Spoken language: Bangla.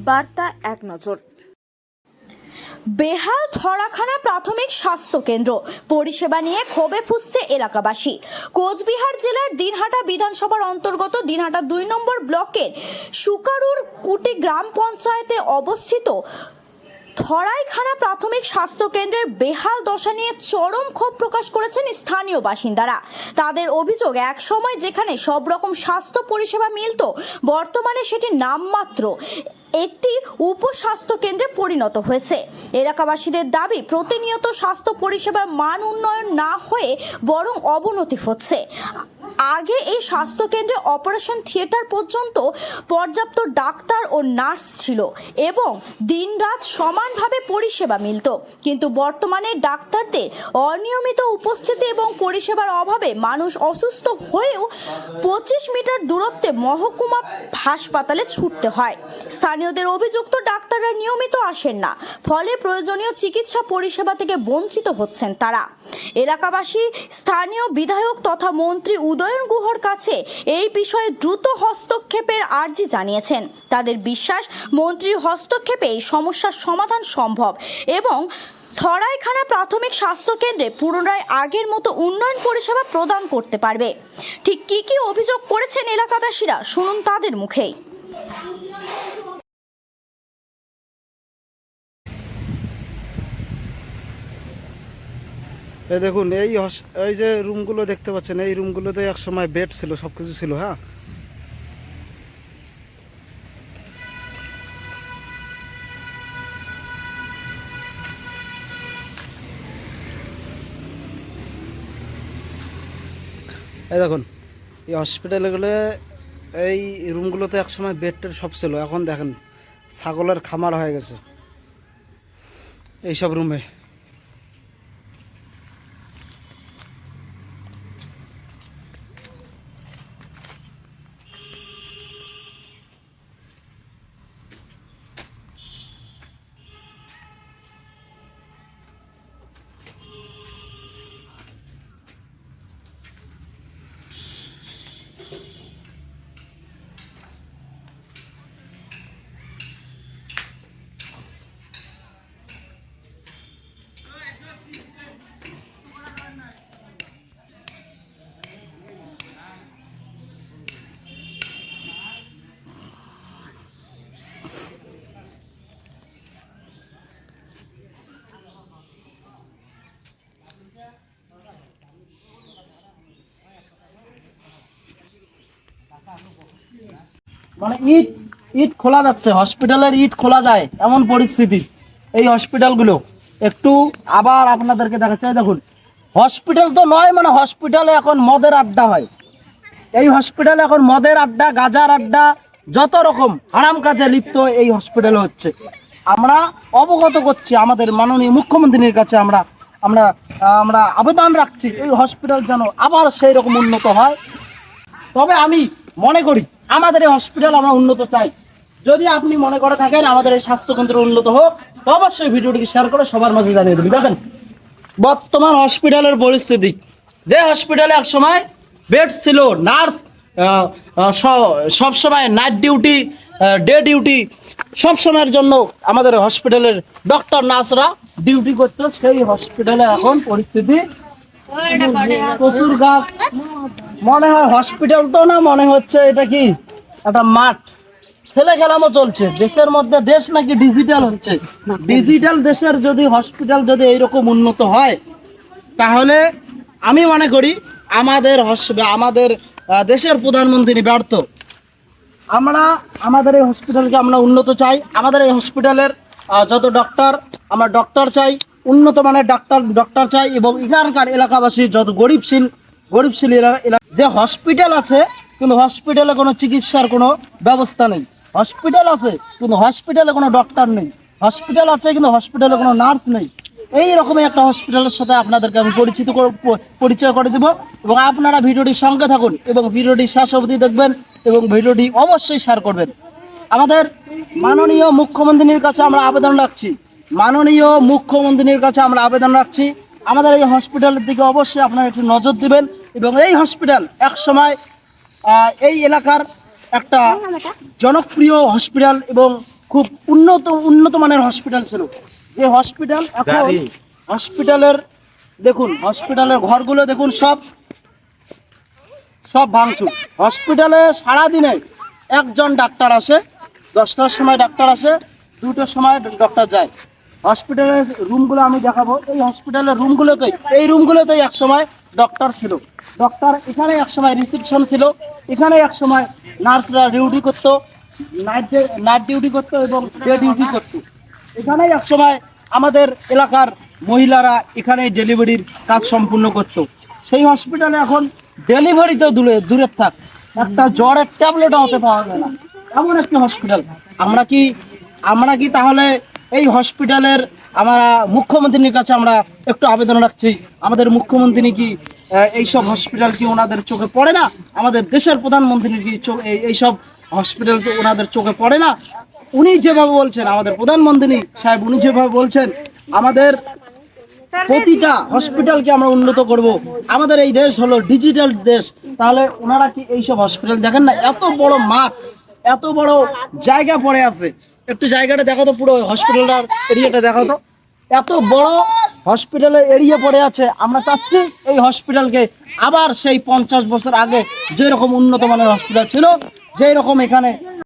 বার্তা এক নজর। বেহাল ধরাখানা প্রাথমিক স্বাস্থ্য কেন্দ্র পরিষেবা নিয়ে ক্ষোভে ফুঁসছে এলাকাবাসী। কোচবিহার জেলার দিনহাটা বিধানসভার অন্তর্গত দিনহাটা 2 নম্বর ব্লকের সুকারুর কুটি গ্রাম পঞ্চায়েতে অবস্থিত ধরাইখানা প্রাথমিক স্বাস্থ্য কেন্দ্রের বেহাল দশা নিয়ে চরম ক্ষোভ প্রকাশ করেছেন স্থানীয় বাসিন্দারা। তাদের অভিযোগ, এক সময় যেখানে সব রকম স্বাস্থ্য পরিষেবা মিলত, বর্তমানে সেটি নামমাত্র একটি উপস্বাস্থ্য কেন্দ্রে পরিণত হয়েছে। এলাকাবাসীদের দাবি, প্রতিনিয়ত স্বাস্থ্য পরিষেবার মান উন্নয়ন না হয়ে বরং অবনতি হচ্ছে। আগে এই স্বাস্থ্য কেন্দ্রে অপারেশন থিয়েটার পর্যন্ত পর্যাপ্ত ডাক্তার ও নার্স ছিল এবং দিনরাত সমানভাবে পরিষেবা মিলত, কিন্তু বর্তমানে ডাক্তারদের অনিয়মিত উপস্থিতি এবং পরিষেবার অভাবে মানুষ অসুস্থ হয়েও 25 মিটার দূরত্বে মহকুমা হাসপাতালে ছুটতে হয়। স্থানীয়দের অভিযুক্ত, ডাক্তাররা নিয়মিত আসেন না, ফলে প্রয়োজনীয় চিকিৎসা পরিষেবা থেকে বঞ্চিত হচ্ছেন তারা। এলাকাবাসী স্থানীয় বিধায়ক তথা মন্ত্রী উদয়ন গুহর কাছে এই বিষয়ে দ্রুত হস্তক্ষেপের আর্জি জানিয়েছেন। তাদের বিশ্বাস, মন্ত্রীর হস্তক্ষেপে এই সমস্যার সমাধান সম্ভব এবং ধরাইখানা প্রাথমিক স্বাস্থ্য কেন্দ্রে পুনরায় আগের মতো উন্নয়ন পরিষেবা প্রদান করতে পারবে। ঠিক কি অভিযোগ করেছেন এলাকাবাসীরা, শুনুন তাদের মুখেই। এই দেখুন, এই যে রুমগুলো দেখতে পাচ্ছেন, এই রুমগুলোতে এক সময় বেড ছিল, সবকিছু ছিল। হ্যাঁ, এই দেখুন, এই হসপিটালগুলো, এই রুমগুলোতে এক সময় বেডটের সব ছিল। এখন দেখেন ছাগলের খামার হয়ে গেছে এইসব রুমে। মানে ইট ইট খোলা যাচ্ছে, হসপিটালের ইট খোলা যায় এমন পরিস্থিতি এই হসপিটালগুলো। একটু আবার আপনাদেরকে দেখাচ্ছি, দেখুন হসপিটাল তো নয়, মানে হসপিটালে এখন মদের আড্ডা হয়। এই হসপিটালে এখন মদের আড্ডা, গাঁজার আড্ডা, যত রকম হারাম কাজে লিপ্ত এই হসপিটালে হচ্ছে। আমরা অবগত করছি আমাদের মাননীয় মুখ্যমন্ত্রীর কাছে, আমরা আমরা আমরা আবেদন রাখছি এই হসপিটাল যেন আবার সেই রকম উন্নত হয়। তবে আমি মনে করি আমাদের এই হসপিটাল আমরা উন্নত চাই। যদি আপনি মনে করে থাকেন আমাদের এই স্বাস্থ্যকেন্দ্র উন্নত হোক, তো অবশ্যই ভিডিওটিকে শেয়ার করে সবার মাঝে জানিয়ে দেবেন। দেখেন বর্তমান হসপিটালের পরিস্থিতি, যে হসপিটালে এক সময় বেড ছিল, নার্স সব সময় নাইট ডিউটি, ডে ডিউটি, সব সময়ের জন্য আমাদের হসপিটালের ডক্টর নার্সরা ডিউটি করতো, সেই হসপিটালে এখন পরিস্থিতি প্রচুর গাছ। মনে হয় হসপিটাল তো না, মনে হচ্ছে এটা কি একটা মাঠ, ছেলে খেলামও চলছে। দেশের মধ্যে দেশ নাকি ডিজিটাল হচ্ছে। ডিজিটাল দেশের যদি হসপিটাল যদি এইরকম উন্নত হয়, তাহলে আমি মনে করি আমাদের দেশের প্রধানমন্ত্রী ব্যর্থ। আমরা আমাদের এই হসপিটালকে আমরা উন্নত চাই। আমাদের এই হসপিটালের যত ডক্টর, আমরা ডক্টর চাই, উন্নত মানের ডক্টর চাই, এবং এখানকার এলাকাবাসী যত গরিবশীল যে হসপিটাল আছে, কিন্তু হসপিটালে কোনো চিকিৎসার কোনো ব্যবস্থা নেই। হসপিটাল আছে কিন্তু হসপিটালে কোনো ডক্টর নেই। হসপিটাল আছে কিন্তু হসপিটালে কোনো নার্স নেই। এই রকমই একটা হসপিটালের সাথে আপনাদেরকে আমি পরিচয় করে দেব, এবং আপনারা ভিডিওটির সঙ্গে থাকুন এবং ভিডিওটি শেষ অবধি দেখবেন এবং ভিডিওটি অবশ্যই শেয়ার করবেন। আমাদের মাননীয় মুখ্যমন্ত্রীর কাছে আমরা আবেদন রাখছি, আমাদের এই হসপিটালের দিকে অবশ্যই আপনারা একটু নজর দিবেন। এবং এই হসপিটাল এক সময় এই এলাকার একটা জনপ্রিয় হসপিটাল এবং খুব উন্নত মানের হসপিটাল ছিল, যে হসপিটাল এখন হসপিটালের দেখুন, হসপিটালের ঘরগুলো দেখুন, সব ভাঙচুর। হসপিটালে সারাদিনে একজন ডাক্তার আসে, 10টার সময় ডাক্তার আসে, 2টার সময় ডক্টর যায়। হসপিটালের রুমগুলো আমি দেখাবো, এই হসপিটালের রুমগুলোতেই এক সময় ডক্টর ছিল। ডক্টর এখানে এক সময় রিসেপশন ছিল, এখানে এক সময় নার্সরা ডিউটি করতো, নাইট ডিউটি করতো এবং ডে ডিউটি করতো। এখানেই এক সময় আমাদের এলাকার মহিলারা এখানেই ডেলিভারির কাজ সম্পূর্ণ করতো। সেই হসপিটালে এখন ডেলিভারিতেও দূরে থাক, একটা জ্বরের ট্যাবলেটও হতে পাওয়া যায় না, এমন একটি হসপিটাল। আমরা কি তাহলে এই হসপিটালের আমরা মুখ্যমন্ত্রীর কাছে আমরা একটু আবেদন রাখছি, আমাদের মুখ্যমন্ত্রী কি এইসব হসপিটাল কি ওনাদের চোখে পড়ে না? আমাদের দেশের প্রধানমন্ত্রী কি এইসব হসপিটাল কি ওনাদের চোখে পড়ে না? উনি যেভাবে বলছেন, আমাদের প্রধানমন্ত্রী সাহেব উনি যেভাবে বলছেন আমাদের প্রতিটা হসপিটালকে আমরা উন্নত করব, আমাদের এই দেশ হলো ডিজিটাল দেশ, তাহলে ওনারা কি এইসব হসপিটাল দেখেন না? এত বড় মাঠ, এত বড় জায়গা পড়ে আছে, একটু জায়গাটা দেখো তো, পুরো হসপিটালটার এরিয়াটা দেখো তো, এত বড় হসপিটালের এরিয়া পড়ে আছে। আমরা চাচ্ছি এই হসপিটালকে আবার সেই 50 বছর আগে যেরকম উন্নত মানের হসপিটাল ছিল, যেই রকম এখানে